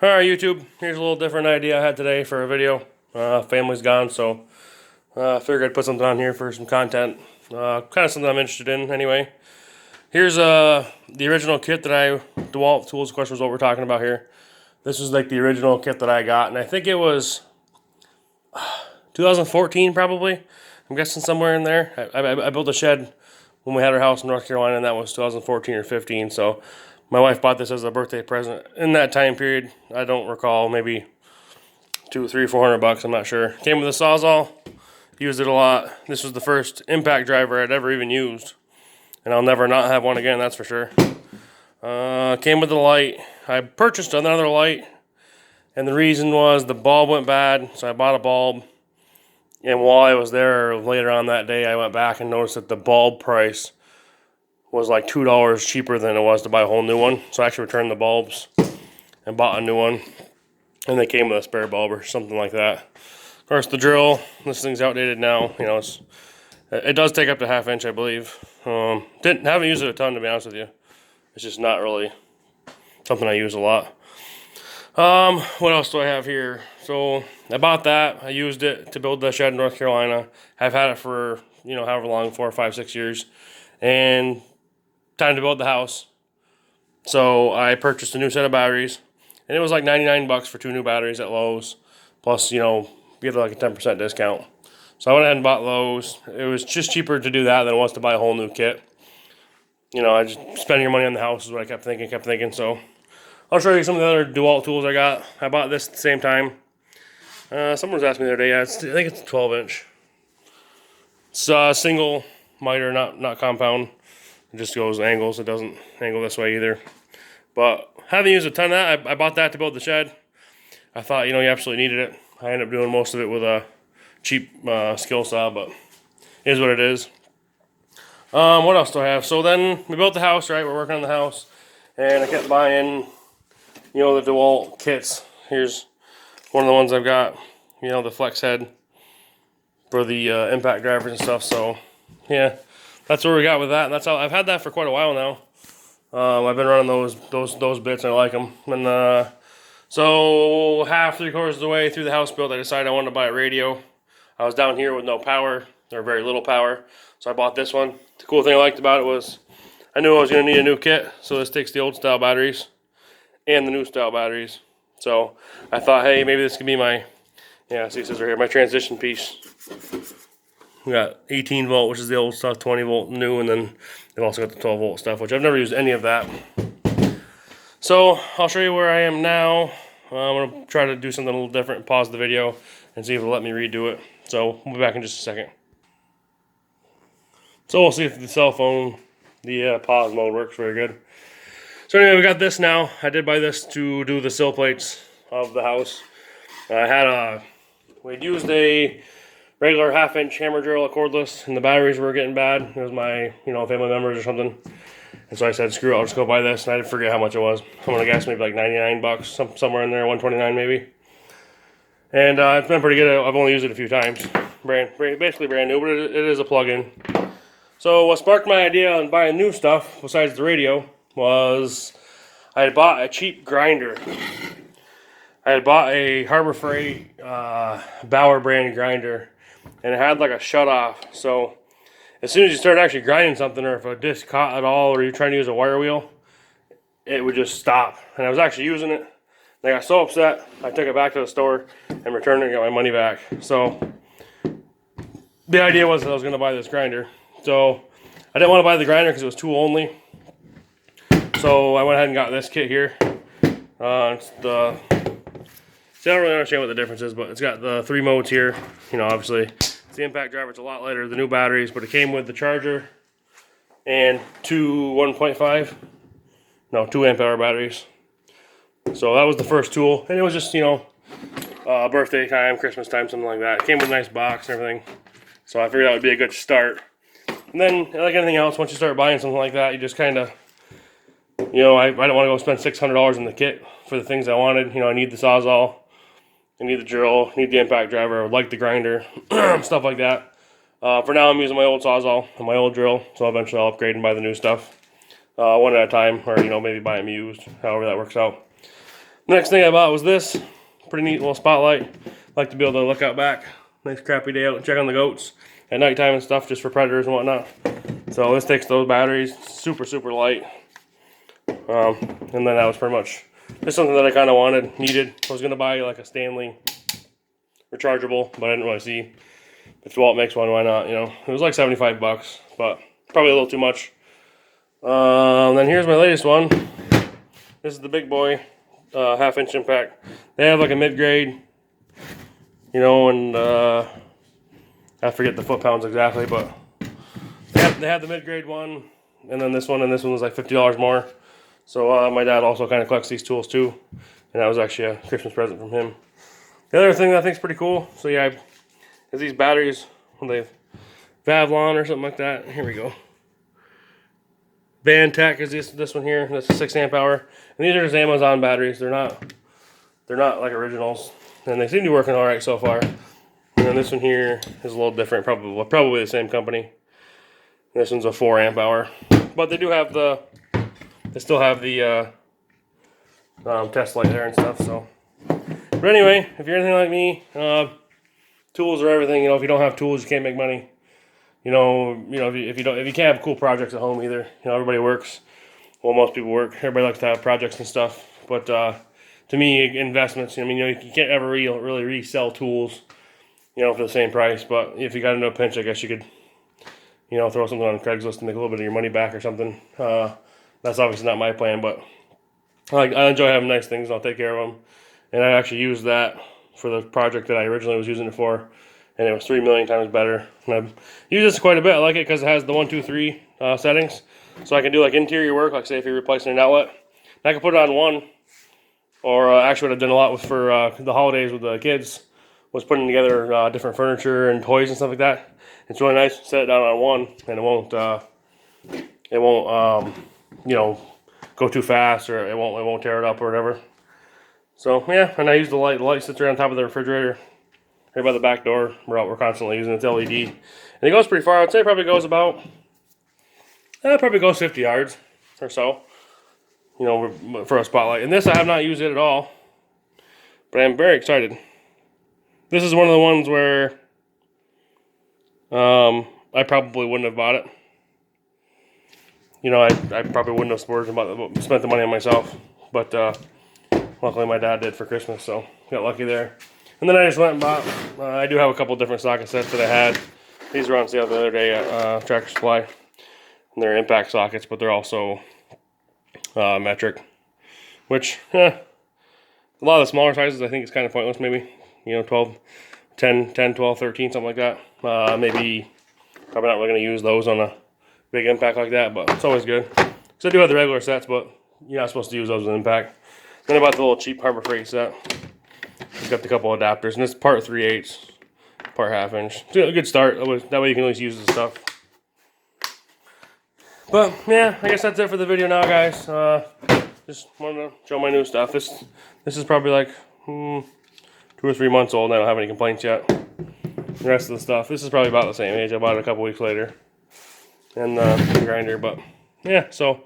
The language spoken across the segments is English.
Alright, YouTube, here's a little different idea I had today for a video. Family's gone, so I figured I'd put something on here for some content. Kind of something I'm interested in, anyway. Here's the original kit that Dewalt Tools, of course, was what we're talking about here. This was like the original kit that I got, and I think it was 2014 probably. I'm guessing somewhere in there. I built a shed when we had our house in North Carolina, and that was 2014 or 15, so my wife bought this as a birthday present in that time period. I don't recall, maybe $200-$400, I'm not sure. Came with a Sawzall, used it a lot. This was the first impact driver I'd ever even used, and I'll never not have one again, that's for sure. Came with the light. I purchased another light, and the reason was the bulb went bad, so I bought a bulb. And while I was there later on that day, I went back and noticed that the bulb price was like $2 cheaper than it was to buy a whole new one. So I actually returned the bulbs and bought a new one. And they came with a spare bulb or something like that. Of course, the drill, this thing's outdated now. You know, it does take up to 1/2 inch, I believe. Haven't used it a ton, to be honest with you. It's just not really something I use a lot. What else do I have here? So I bought that. I used it to build the shed in North Carolina. I've had it for, you know, however long, 4, 5, 6 years. And time to build the house. So I purchased a new set of batteries, and it was like $99 for 2 new batteries at Lowe's. Plus, you know, you get like a 10% discount. So I went ahead and bought those. It was just cheaper to do that than it was to buy a whole new kit. You know, I just spending your money on the house is what I kept thinking. So I'll show you some of the other Dewalt tools I got. I bought this at the same time. Someone was asking me the other day. Yeah, I think it's a 12 inch. It's a single miter, not compound. It just goes angles. It doesn't angle this way either. But haven't used a ton of that. I bought that to build the shed. I thought, you know, you absolutely needed it. I ended up doing most of it with a cheap skill saw, but it is what it is. What else do I have? So then we built the house, right? We're working on the house. And I kept buying, you know, the DeWalt kits. Here's one of the ones I've got. You know, the flex head for the impact drivers and stuff. So, yeah. That's what we got with that, and that's how I've had that for quite a while now. I've been running those bits, and I like them. And so 3/4 of the way through the house build, I decided I wanted to buy a radio. I was down here with no power, or very little power, so I bought this one. The cool thing I liked about it was I knew I was going to need a new kit, so this takes the old style batteries and the new style batteries. So I thought, hey, maybe this could be my, yeah, see it says right here, my transition piece. We got 18 volt, which is the old stuff, 20 volt new, and then they've also got the 12 volt stuff, which I've never used any of that. So I'll show you where I am now. I'm going to try to do something a little different, pause the video, and see if it'll let me redo it. So we'll be back in just a second. So we'll see if the cell phone, the pause mode works very good. So anyway, we got this now. I did buy this to do the sill plates of the house. We'd used a regular 1/2 inch hammer drill, a cordless, and the batteries were getting bad. It was my, you know, family members or something. And so I said, screw it, I'll just go buy this. And I didn't forget how much it was. I'm going to guess maybe like $99, somewhere in there, $129 maybe. And it's been pretty good. I've only used it a few times. Basically brand new, but it is a plug-in. So what sparked my idea on buying new stuff, besides the radio, was I had bought a cheap grinder. I had bought a Harbor Freight Bauer brand grinder, and it had like a shut off. So as soon as you start actually grinding something, or if a disc caught at all, or you're trying to use a wire wheel, it would just stop. And I was actually using it, and I got so upset, I took it back to the store and returned it and got my money back. So the idea was that I was going to buy this grinder. So I didn't want to buy the grinder because it was tool only. So I went ahead and got this kit here. See, I don't really understand what the difference is, but it's got the 3 modes here. You know, obviously, it's the impact driver. It's a lot lighter, the new batteries, but it came with the charger and 2 amp hour batteries. So that was the first tool, and it was just, you know, birthday time, Christmas time, something like that. It came with a nice box and everything, so I figured that would be a good start. And then, like anything else, once you start buying something like that, you just kind of, you know, I don't want to go spend $600 in the kit for the things I wanted. You know, I need the Sawzall, I need the drill, I need the impact driver, I would like the grinder, stuff like that. For now, I'm using my old Sawzall and my old drill, so eventually I'll upgrade and buy the new stuff one at a time, or, you know, maybe buy them used, however that works out. Next thing I bought was this. Pretty neat little spotlight. Like to be able to look out back. Nice crappy day out and check on the goats at nighttime and stuff, just for predators and whatnot. So this takes those batteries. Super, super light. And then that was pretty much just something that I kind of needed. I was going to buy like a Stanley rechargeable, but I didn't really see if Dewalt makes one, why not, you know. It was like 75 bucks, but probably a little too much. Then here's my latest one. This is the big boy, half-inch impact. They have like a mid-grade, you know, and I forget the foot-pounds exactly, but they have the mid-grade one, and then this one was like $50 more. So my dad also kind of collects these tools too, and that was actually a Christmas present from him. The other thing that I think is pretty cool, so yeah, is these batteries, when they Vavlon or something like that. Here we go. Vantech is this one here. That's a 6 amp hour, and these are just Amazon batteries. They're not like originals, and they seem to be working all right so far. And then this one here is a little different, probably the same company. This one's a 4 amp hour, but they still have the test light there and stuff. So, but anyway, if you're anything like me, tools are everything. You know, if you don't have tools, you can't make money. You know, if you can't have cool projects at home either. You know, everybody works. Well, most people work. Everybody likes to have projects and stuff. But to me, investments. I mean, you know, you can't ever really resell tools, you know, for the same price. But if you got into a pinch, I guess you could, you know, throw something on Craigslist to make a little bit of your money back or something. That's obviously not my plan, but I enjoy having nice things, and I'll take care of them. And I actually used that for the project that I originally was using it for, and it was 3 million times better. And I've used this quite a bit. I like it because it has the 1, 2, 3 settings, so I can do like interior work, like say if you're replacing an outlet. And I can put it on 1, or actually what I've done a lot with for the holidays with the kids was putting together different furniture and toys and stuff like that. It's really nice to set it down on 1, and it won't you know, go too fast, or it won't tear it up or whatever. So yeah, and I use the light. The light sits right on top of the refrigerator, right by the back door. We're constantly using it. It's LED, and it goes pretty far. I'd say it probably goes about, probably goes 50 yards or so. You know, for a spotlight. And this I have not used it at all, but I'm very excited. This is one of the ones where I probably wouldn't have bought it. You know, I probably wouldn't have spent the money on myself, but luckily my dad did for Christmas, so got lucky there. And then I just went and bought, I do have a couple different socket sets that I had. These were on sale the other day at Tractor Supply. And they're impact sockets, but they're also metric, which, a lot of the smaller sizes I think is kind of pointless maybe. You know, 10, 12, 13, something like that. Maybe, probably not really going to use those on a big impact like that, but it's always good. So I do have the regular sets, but you're not supposed to use those with impact. Then I bought the little cheap Harbor Freight set. It's got the couple adapters, and it's part 3/8, part 1/2 inch. It's a good start. That way you can at least use the stuff. But yeah, I guess that's it for the video now, guys. Just wanted to show my new stuff. This is probably like 2 or 3 months old, and I don't have any complaints yet. The rest of the stuff, this is probably about the same age. I bought it a couple weeks later. And the grinder, but yeah, so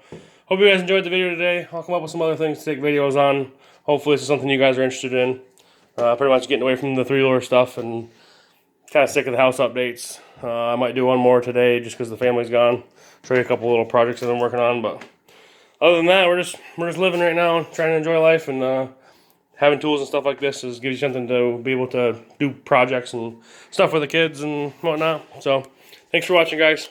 hope you guys enjoyed the video today. I'll come up with some other things to take videos on. Hopefully this is something you guys are interested in. Pretty much getting away from the 3-lure stuff and kind of sick of the house updates. I might do one more today just because the family's gone. Show you a couple little projects that I'm working on, but other than that, we're just living right now, trying to enjoy life, and having tools and stuff like this gives you something to be able to do projects and stuff with the kids and whatnot. So thanks for watching, guys.